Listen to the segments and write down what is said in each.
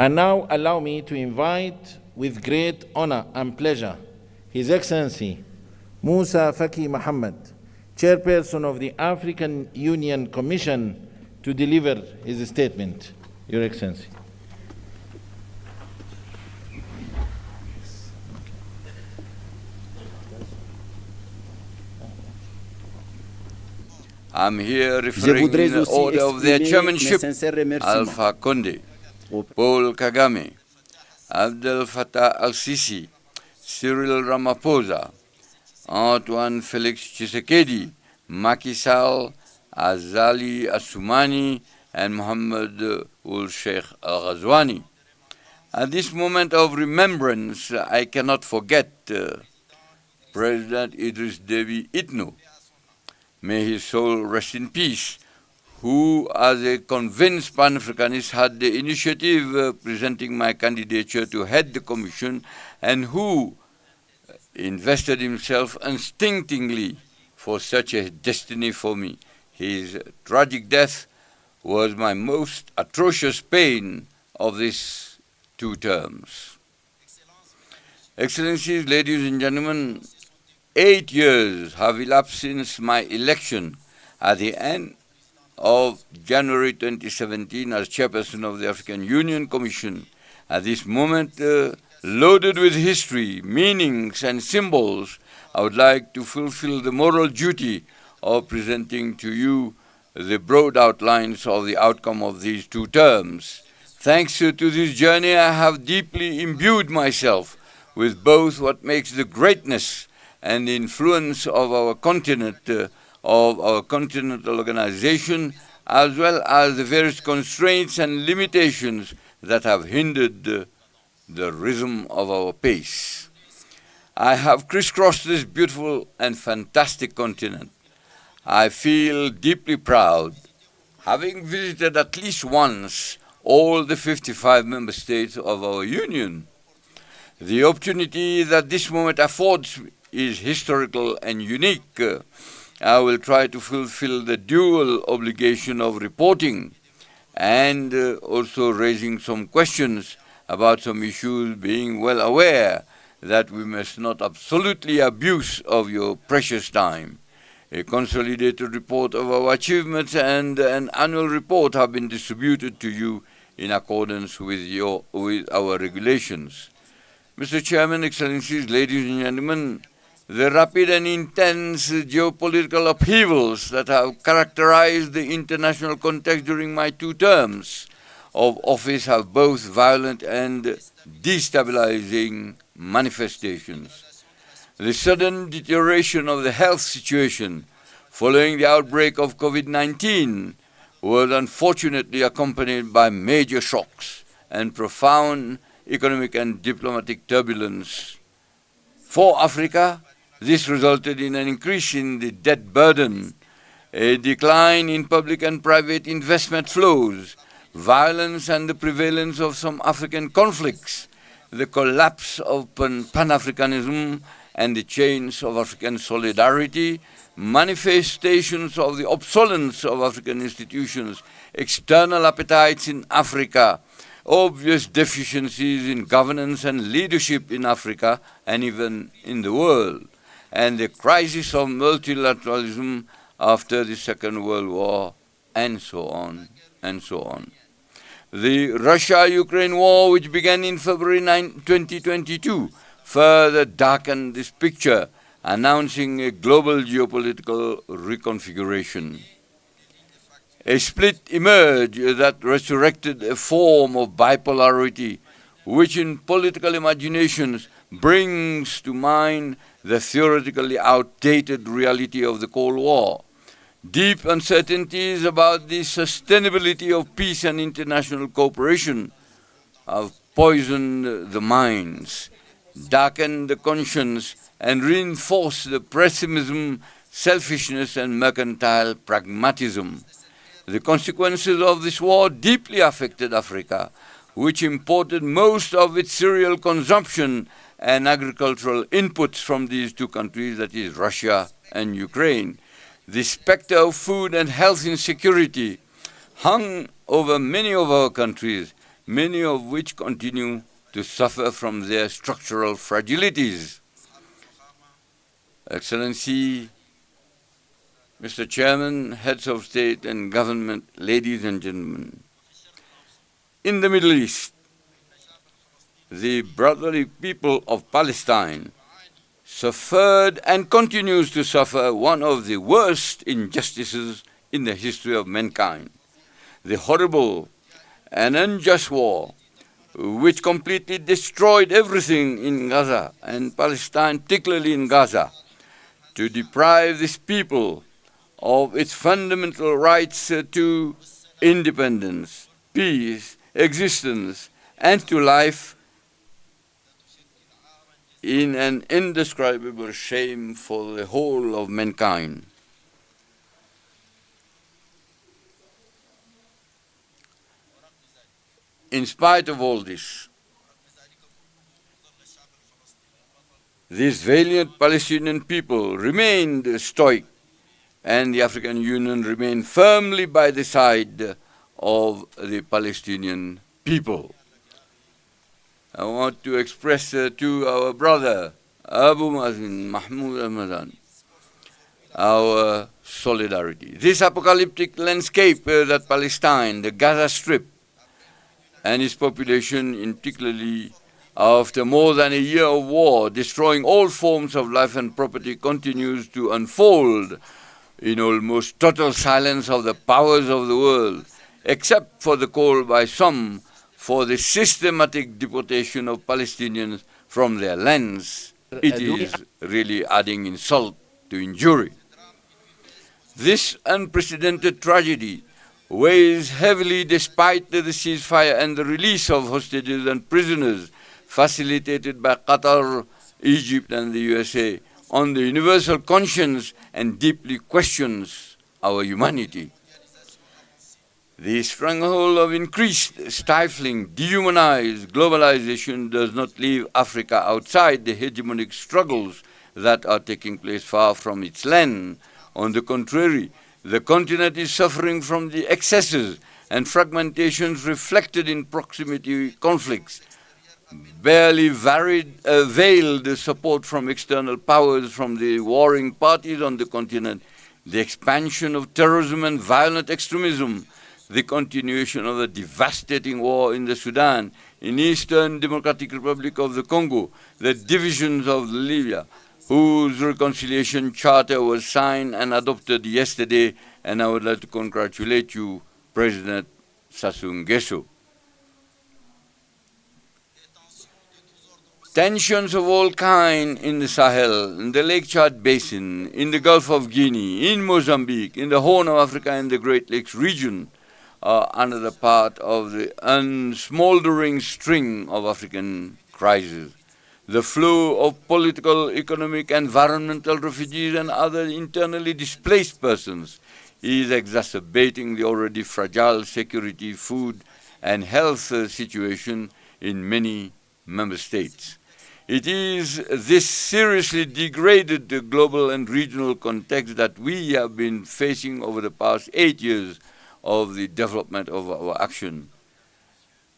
And now allow me to invite with great honor and pleasure His Excellency Moussa Faki Mohammed, Chairperson of the African Union Commission, to deliver his statement. Your Excellency. I'm here referring in the order of their chairmanship, Alpha Conde, Paul Kagame, Abdel Fattah al-Sisi, Cyril Ramaphosa, Antoine Félix Tshisekedi, Macky Sall, Azali Assoumani, and Mohammed Ould Sheikh Al-Ghazouani. At this moment of remembrance, I cannot forget President Idriss Déby Itno. May his soul rest in peace, who, as a convinced Pan-Africanist, had the initiative presenting my candidature to head the commission, and who invested himself unstintingly for such a destiny for me. His tragic death was my most atrocious pain of these 2 terms. Excellencies, ladies and gentlemen, 8 years have elapsed since my election at the end of January 2017 as chairperson of the African Union Commission. At this moment, loaded with history, meanings, and symbols, I would like to fulfill the moral duty of presenting to you the broad outlines of the outcome of these 2 terms. Thanks to this journey, I have deeply imbued myself with both what makes the greatness and the influence of our continent, of our continental organization, as well as the various constraints and limitations that have hindered the rhythm of our pace. I have crisscrossed this beautiful and fantastic continent. I feel deeply proud, having visited at least once all the 55 member states of our union. The opportunity that this moment affords is historical and unique. I will try to fulfill the dual obligation of reporting and also raising some questions about some issues, being well aware that we must not absolutely abuse of your precious time. A consolidated report of our achievements and an annual report have been distributed to you in accordance with our regulations. Mr. Chairman, Excellencies, ladies and gentlemen, the rapid and intense geopolitical upheavals that have characterized the international context during my 2 terms of office have both violent and destabilizing manifestations. The sudden deterioration of the health situation following the outbreak of COVID-19 was unfortunately accompanied by major shocks and profound economic and diplomatic turbulence. For Africa, this resulted in an increase in the debt burden, a decline in public and private investment flows, violence and the prevalence of some African conflicts, the collapse of Pan-Africanism and the chains of African solidarity, manifestations of the obsolescence of African institutions, external appetites in Africa, obvious deficiencies in governance and leadership in Africa and even in the world, and the crisis of multilateralism after the Second World War, and so on, and so on. The Russia-Ukraine war, which began in February 2022, further darkened this picture, announcing a global geopolitical reconfiguration. A split emerged that resurrected a form of bipolarity, which in political imaginations brings to mind the theoretically outdated reality of the Cold War. Deep uncertainties about the sustainability of peace and international cooperation have poisoned the minds, darkened the conscience, and reinforced the pessimism, selfishness, and mercantile pragmatism. The consequences of this war deeply affected Africa, which imported most of its cereal consumption and agricultural inputs from these 2 countries, that is Russia and Ukraine. The specter of food and health insecurity hung over many of our countries, many of which continue to suffer from their structural fragilities. Excellency, Mr. Chairman, heads of state and government, ladies and gentlemen, in the Middle East, the brotherly people of Palestine suffered and continues to suffer one of the worst injustices in the history of mankind, the horrible and unjust war which completely destroyed everything in Gaza and Palestine, particularly in Gaza, to deprive this people of its fundamental rights to independence, peace, existence, and to life, in an indescribable shame for the whole of mankind. In spite of all this, these valiant Palestinian people remained stoic, and the African Union remained firmly by the side of the Palestinian people. I want to express to our brother Abu Mazin Mahmoud Ahmadan our solidarity. This apocalyptic landscape that Palestine, the Gaza Strip, and its population, in particularly after more than a year of war, destroying all forms of life and property, continues to unfold in almost total silence of the powers of the world, except for the call by some for the systematic deportation of Palestinians from their lands. It is really adding insult to injury. This unprecedented tragedy weighs heavily despite the ceasefire and the release of hostages and prisoners facilitated by Qatar, Egypt, and the USA on the universal conscience and deeply questions our humanity. The stronghold of increased, stifling, dehumanized globalization does not leave Africa outside the hegemonic struggles that are taking place far from its land. On the contrary, the continent is suffering from the excesses and fragmentations reflected in proximity conflicts, barely veiled support from external powers from the warring parties on the continent, the expansion of terrorism and violent extremism, the continuation of the devastating war in the Sudan, in Eastern Democratic Republic of the Congo, the divisions of Libya, whose reconciliation charter was signed and adopted yesterday, and I would like to congratulate you, President Sassou Nguesso. Tensions of all kinds in the Sahel, in the Lake Chad Basin, in the Gulf of Guinea, in Mozambique, in the Horn of Africa and the Great Lakes region are another part of the unsmoldering string of African crises. The flow of political, economic, environmental refugees and other internally displaced persons is exacerbating the already fragile security, food, and health situation in many member states. It is this seriously degraded global and regional context that we have been facing over the past 8 years of the development of our action.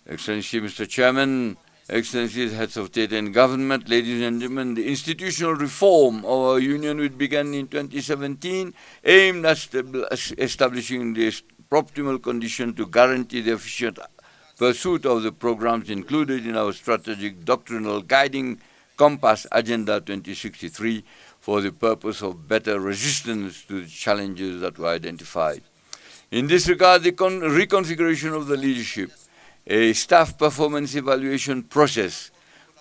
Excellency, Mr. Chairman, Excellencies, heads of state and government, ladies and gentlemen, the institutional reform of our union, which began in 2017, aimed at establishing the optimal condition to guarantee the efficient pursuit of the programs included in our strategic doctrinal guiding compass Agenda 2063 for the purpose of better resistance to the challenges that were identified. In this regard, the reconfiguration of the leadership, a staff performance evaluation process,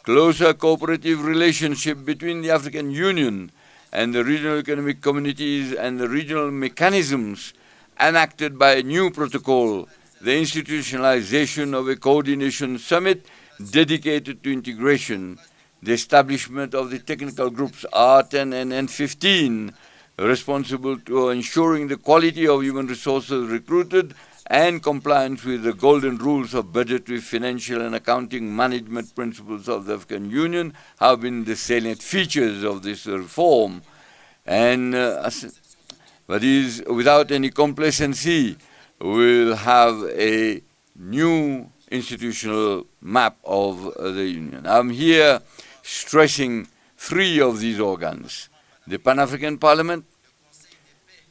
closer cooperative relationship between the African Union and the regional economic communities and the regional mechanisms enacted by a new protocol, the institutionalization of a coordination summit dedicated to integration, the establishment of the technical groups R10 and N15, responsible to ensuring the quality of human resources recruited and compliance with the golden rules of budgetary, financial, and accounting management principles of the African Union have been the salient features of this reform. And but is without any complacency, we'll have a new institutional map of the Union. I'm here stressing three of these organs: the Pan-African Parliament,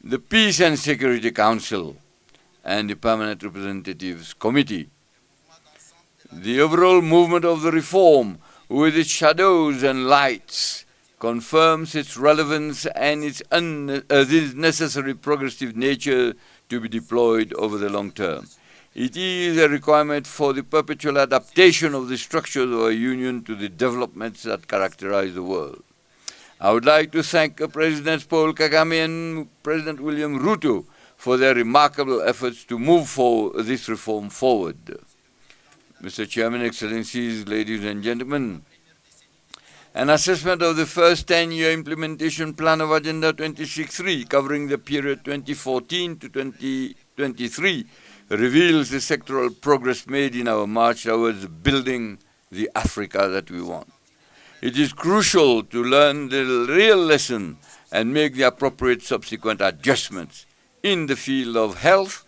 the Peace and Security Council, and the Permanent Representatives Committee. The overall movement of the reform, with its shadows and lights, confirms its relevance and its necessary progressive nature to be deployed over the long term. It is a requirement for the perpetual adaptation of the structures of our Union to the developments that characterize the world. I would like to thank President Paul Kagame and President William Ruto for their remarkable efforts to move this reform forward. Mr. Chairman, Excellencies, ladies and gentlemen, an assessment of the first 10-year implementation plan of Agenda 26.3, covering the period 2014 to 2023, reveals the sectoral progress made in our march towards building the Africa that we want. It is crucial to learn the real lesson and make the appropriate subsequent adjustments. In the field of health,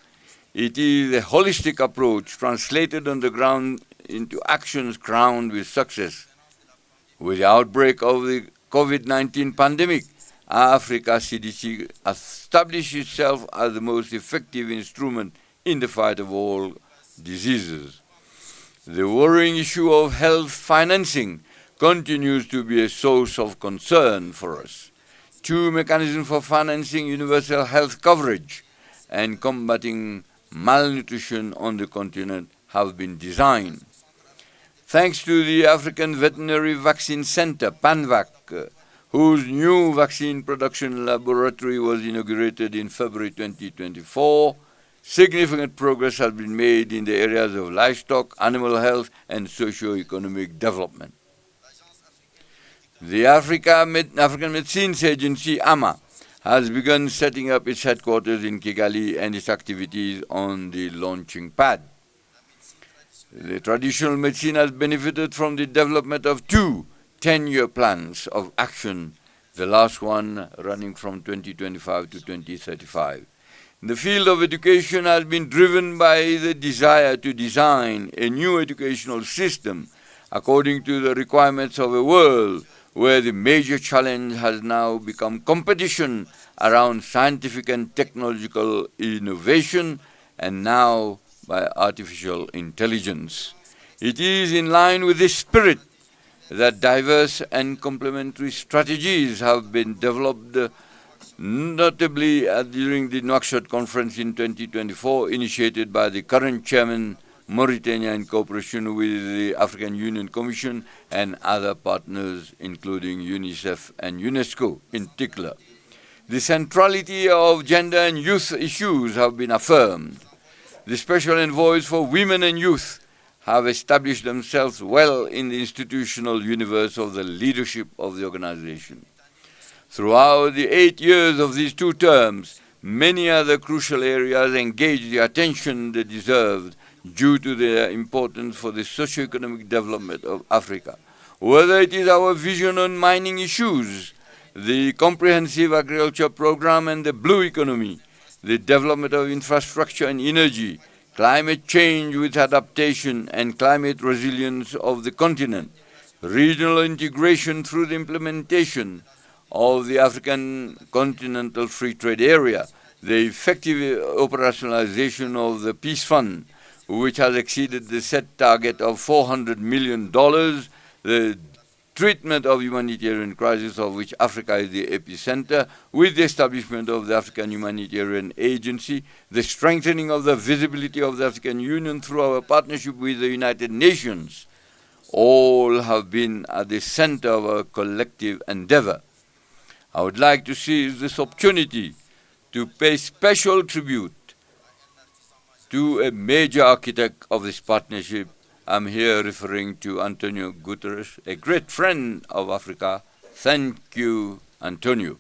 it is a holistic approach translated on the ground into actions crowned with success. With the outbreak of the COVID-19 pandemic, Africa CDC established itself as the most effective instrument in the fight of all diseases. The worrying issue of health financing continues to be a source of concern for us. Two mechanisms for financing universal health coverage and combating malnutrition on the continent have been designed. Thanks to the African Veterinary Vaccine Center, PANVAC, whose new vaccine production laboratory was inaugurated in February 2024, significant progress has been made in the areas of livestock, animal health, and socio-economic development. The African Medicines Agency, AMA, has begun setting up its headquarters in Kigali and its activities on the launching pad. The traditional medicine has benefited from the development of two 10-year plans of action, the last one running from 2025 to 2035. The field of education has been driven by the desire to design a new educational system according to the requirements of a world where the major challenge has now become competition around scientific and technological innovation, and now by artificial intelligence. It is in line with this spirit that diverse and complementary strategies have been developed, notably during the Nouakchott conference in 2024, initiated by the current chairman, Mauritania, in cooperation with the African Union Commission and other partners, including UNICEF and UNESCO in particular. The centrality of gender and youth issues have been affirmed. The special envoys for women and youth have established themselves well in the institutional universe of the leadership of the organization. Throughout the 8 years of these two terms, many other crucial areas engaged the attention they deserved due to their importance for the socio-economic development of Africa. Whether it is our vision on mining issues, the comprehensive agriculture program and the blue economy, the development of infrastructure and energy, climate change with adaptation and climate resilience of the continent, regional integration through the implementation of the African Continental Free Trade Area, the effective operationalization of the Peace Fund, which has exceeded the set target of $400 million, the treatment of humanitarian crisis of which Africa is the epicenter, with the establishment of the African Humanitarian Agency, the strengthening of the visibility of the African Union through our partnership with the United Nations, all have been at the center of our collective endeavor. I would like to seize this opportunity to pay special tribute to a major architect of this partnership. I'm here referring to Antonio Guterres, a great friend of Africa. Thank you, Antonio.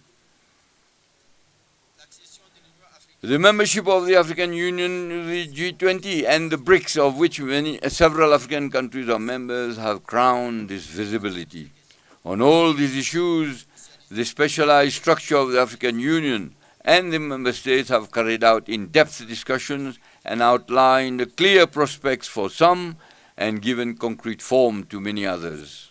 The membership of the African Union, the G20, and the BRICS, of which several African countries are members, have crowned this visibility. On all these issues, the specialized structure of the African Union and the member states have carried out in-depth discussions and outlined clear prospects for some and given concrete form to many others.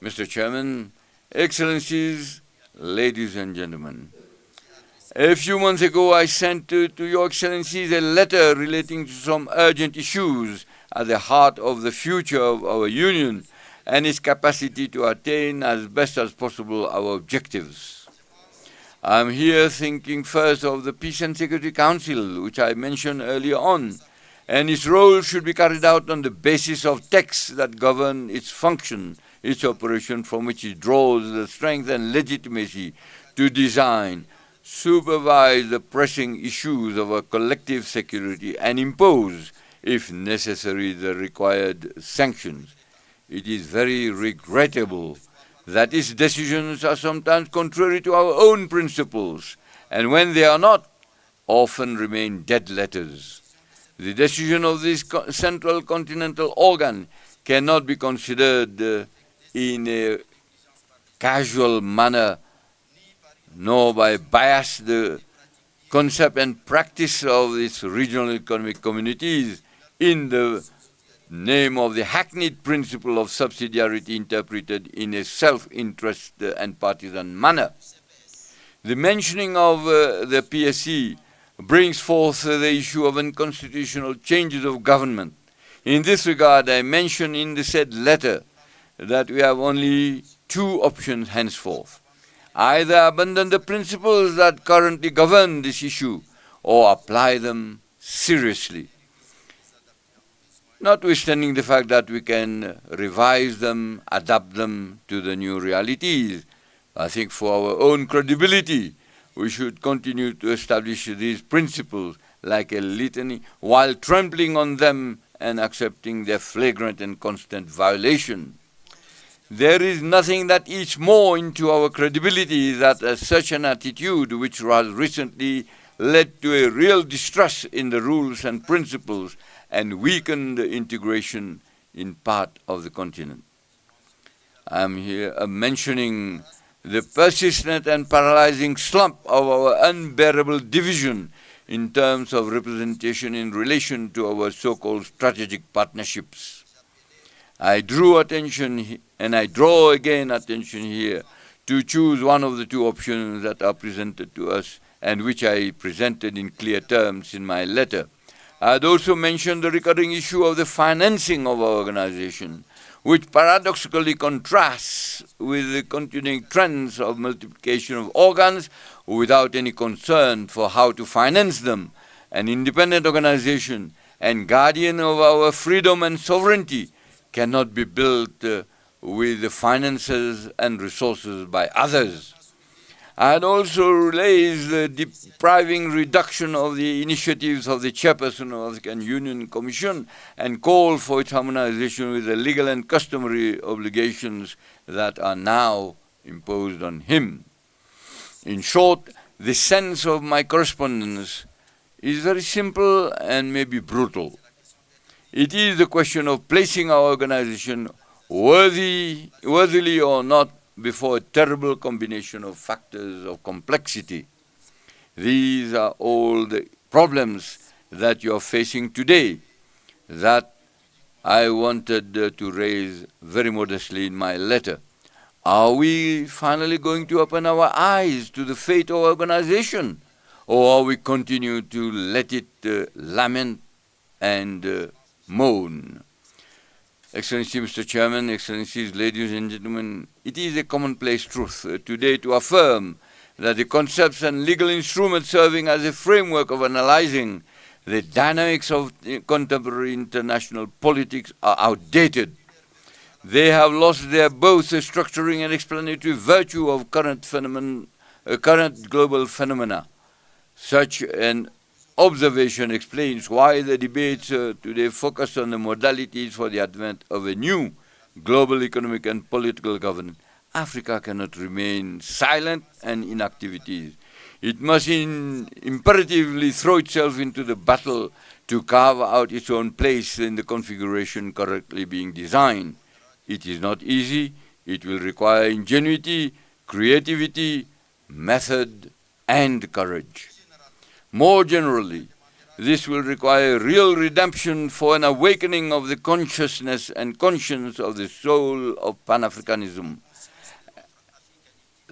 Mr. Chairman, Excellencies, ladies and gentlemen, a few months ago I sent to Your Excellencies a letter relating to some urgent issues at the heart of the future of our Union and its capacity to attain as best as possible our objectives. I am here thinking first of the Peace and Security Council, which I mentioned earlier on, and its role should be carried out on the basis of texts that govern its function, its operation, from which it draws the strength and legitimacy to design, supervise the pressing issues of our collective security and impose, if necessary, the required sanctions. It is very regrettable that its decisions are sometimes contrary to our own principles, and when they are not, often remain dead letters. The decision of this central continental organ cannot be considered in a casual manner, nor by bias the concept and practice of its regional economic communities in the name of the hackneyed principle of subsidiarity interpreted in a self-interest and partisan manner. The mentioning of the PSC brings forth the issue of unconstitutional changes of government. In this regard, I mention in the said letter that we have only two options henceforth: either abandon the principles that currently govern this issue or apply them seriously. Notwithstanding the fact that we can revise them, adapt them to the new realities, I think for our own credibility, we should continue to establish these principles like a litany while trampling on them and accepting their flagrant and constant violation. There is nothing that eats more into our credibility than such an attitude, which has recently led to a real distrust in the rules and principles and weakened the integration in part of the continent. I am here mentioning the persistent and paralyzing slump of our unbearable division in terms of representation in relation to our so-called strategic partnerships. I drew attention, and I draw again attention here, to choose one of the two options that are presented to us and which I presented in clear terms in my letter. I had also mentioned the recurring issue of the financing of our organization, which paradoxically contrasts with the continuing trends of multiplication of organs without any concern for how to finance them. An independent organization and guardian of our freedom and sovereignty cannot be built with the finances and resources by others. I had also raised the depriving reduction of the initiatives of the chairperson of the African Union Commission and called for its harmonization with the legal and customary obligations that are now imposed on him. In short, the sense of my correspondence is very simple and maybe brutal. It is the question of placing our organization worthily or not before a terrible combination of factors of complexity. These are all the problems that you are facing today that I wanted to raise very modestly in my letter. Are we finally going to open our eyes to the fate of our organization, or are we continue to let it lament and moan? Excellency Mr. Chairman, Excellencies, ladies and gentlemen, it is a commonplace truth today to affirm that the concepts and legal instruments serving as a framework of analyzing the dynamics of contemporary international politics are outdated. They have lost their both structuring and explanatory virtue of current global phenomena. Such an observation explains why the debates today focus on the modalities for the advent of a new global economic and political governance. Africa cannot remain silent and in inactivity. It must imperatively throw itself into the battle to carve out its own place in the configuration currently being designed. It is not easy. It will require ingenuity, creativity, method, and courage. More generally, this will require real redemption for an awakening of the consciousness and conscience of the soul of Pan-Africanism,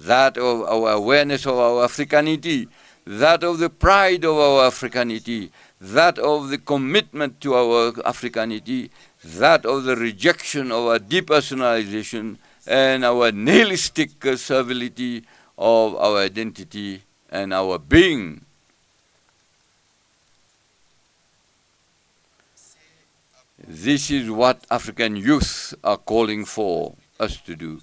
that of our awareness of our Africanity, that of the pride of our Africanity, that of the commitment to our Africanity, that of the rejection of our depersonalization and our nihilistic servility of our identity and our being. This is what African youth are calling for us to do.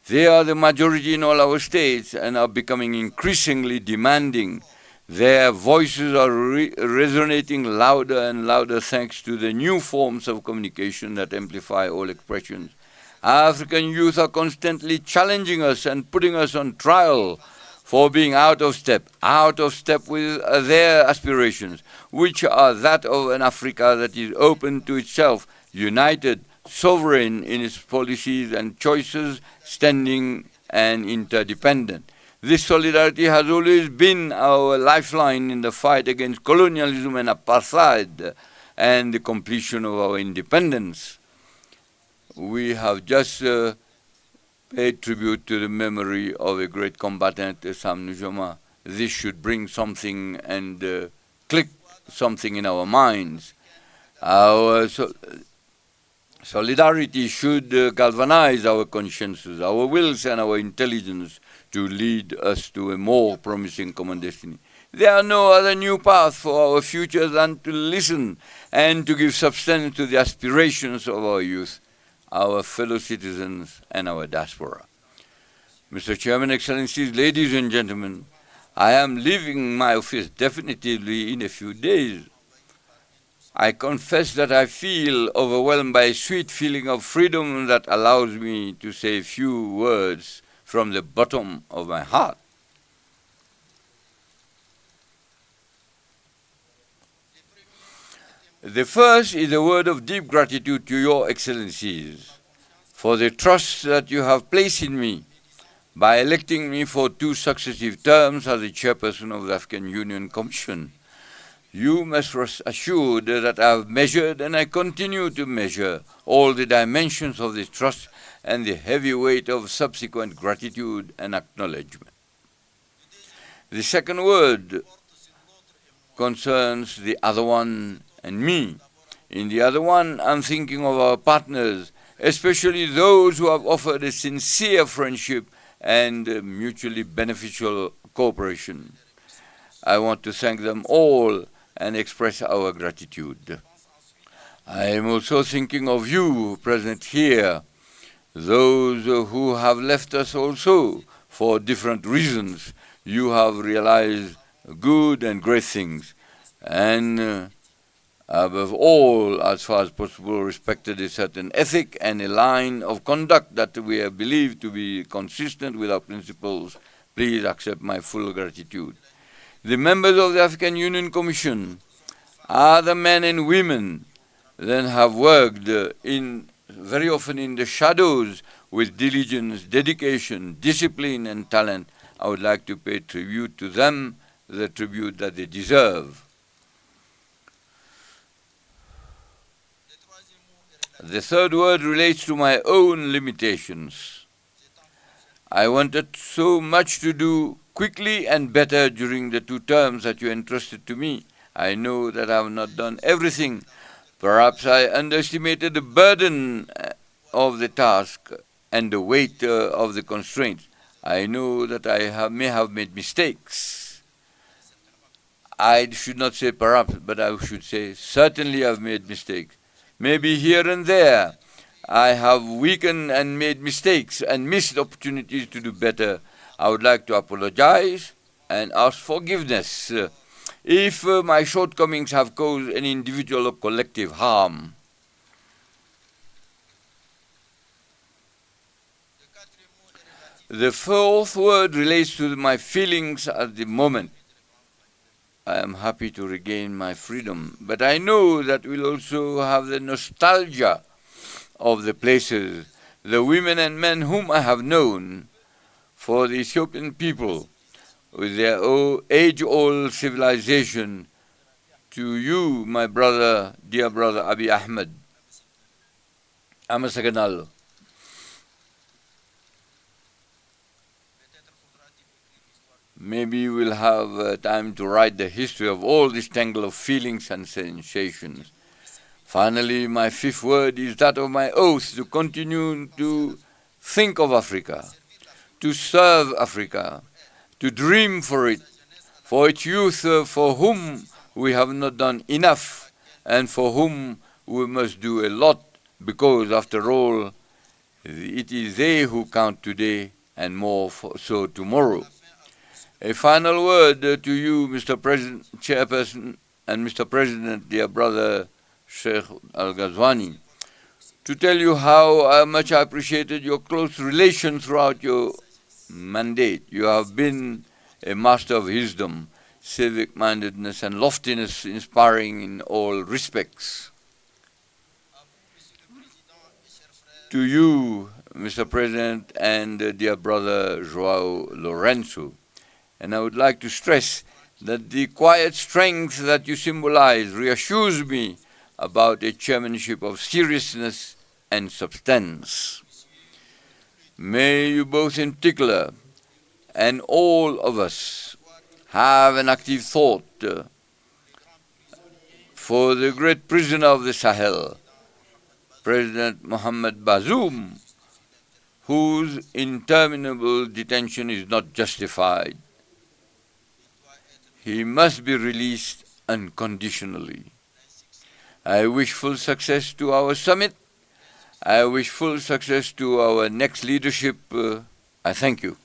They are the majority in all our states and are becoming increasingly demanding. Their voices are resonating louder and louder thanks to the new forms of communication that amplify all expressions. African youth are constantly challenging us and putting us on trial for being out of step with their aspirations, which are that of an Africa that is open to itself, united, sovereign in its policies and choices, standing and interdependent. This solidarity has always been our lifeline in the fight against colonialism and apartheid and the completion of our independence. We have just paid tribute to the memory of a great combatant, Sam Nujoma. This should bring something and click something in our minds. Our solidarity should galvanize our consciences, our wills and our intelligence to lead us to a more promising common destiny. There are no other new path for our future than to listen and to give substance to the aspirations of our youth, our fellow citizens and our diaspora. Mr. Chairman, Excellencies, ladies and gentlemen, I am leaving my office definitively in a few days. I confess that I feel overwhelmed by a sweet feeling of freedom that allows me to say a few words from the bottom of my heart. The first is a word of deep gratitude to your Excellencies for the trust that you have placed in me by electing me for 2 successive terms as the chairperson of the African Union Commission. You must rest assured that I have measured and I continue to measure all the dimensions of this trust and the heavy weight of subsequent gratitude and acknowledgement. The second word concerns the other one and me. In the other one, I'm thinking of our partners, especially those who have offered a sincere friendship and mutually beneficial cooperation. I want to thank them all and express our gratitude. I am also thinking of you present here, those who have left us also for different reasons. You have realized good and great things, and above all, as far as possible, respected a certain ethic and a line of conduct that we have believed to be consistent with our principles. Please accept my full gratitude. The members of the African Union Commission are the men and women that have worked very often in the shadows with diligence, dedication, discipline, and talent. I would like to pay tribute to them, the tribute that they deserve. The third word relates to my own limitations. I wanted so much to do quickly and better during the 2 terms that you entrusted to me. I know that I have not done everything. Perhaps I underestimated the burden of the task and the weight of the constraints. I know that I may have made mistakes. I should not say perhaps, but I should say certainly I've made mistakes. Maybe here and there I have weakened and made mistakes and missed opportunities to do better. I would like to apologize and ask forgiveness if my shortcomings have caused any individual or collective harm. The fourth word relates to my feelings at the moment. I am happy to regain my freedom, but I know that we'll also have the nostalgia of the places, the women and men whom I have known. For the Ethiopian people, with their age-old civilization, to you, my brother, dear brother Abiy Ahmed. Amasaganalo. Maybe we'll have time to write the history of all this tangle of feelings and sensations. Finally, my fifth word is that of my oath to continue to think of Africa, to serve Africa, to dream for its youth for whom we have not done enough and for whom we must do a lot, because after all, it is they who count today and more so tomorrow. A final word to you, Mr. President, Chairperson, and Mr. President, dear brother Sheikh Al-Ghazwani, to tell you how much I appreciated your close relation throughout your mandate. You have been a master of wisdom, civic-mindedness, and loftiness, inspiring in all respects. To you, Mr. President, and dear brother Joao Lorenzo, and I would like to stress that the quiet strength that you symbolize reassures me about a chairmanship of seriousness and substance. May you both in particular, and all of us, have an active thought for the great prisoner of the Sahel, President Mohamed Bazoum, whose interminable detention is not justified. He must be released unconditionally. I wish full success to our summit. I wish full success to our next leadership. I thank you.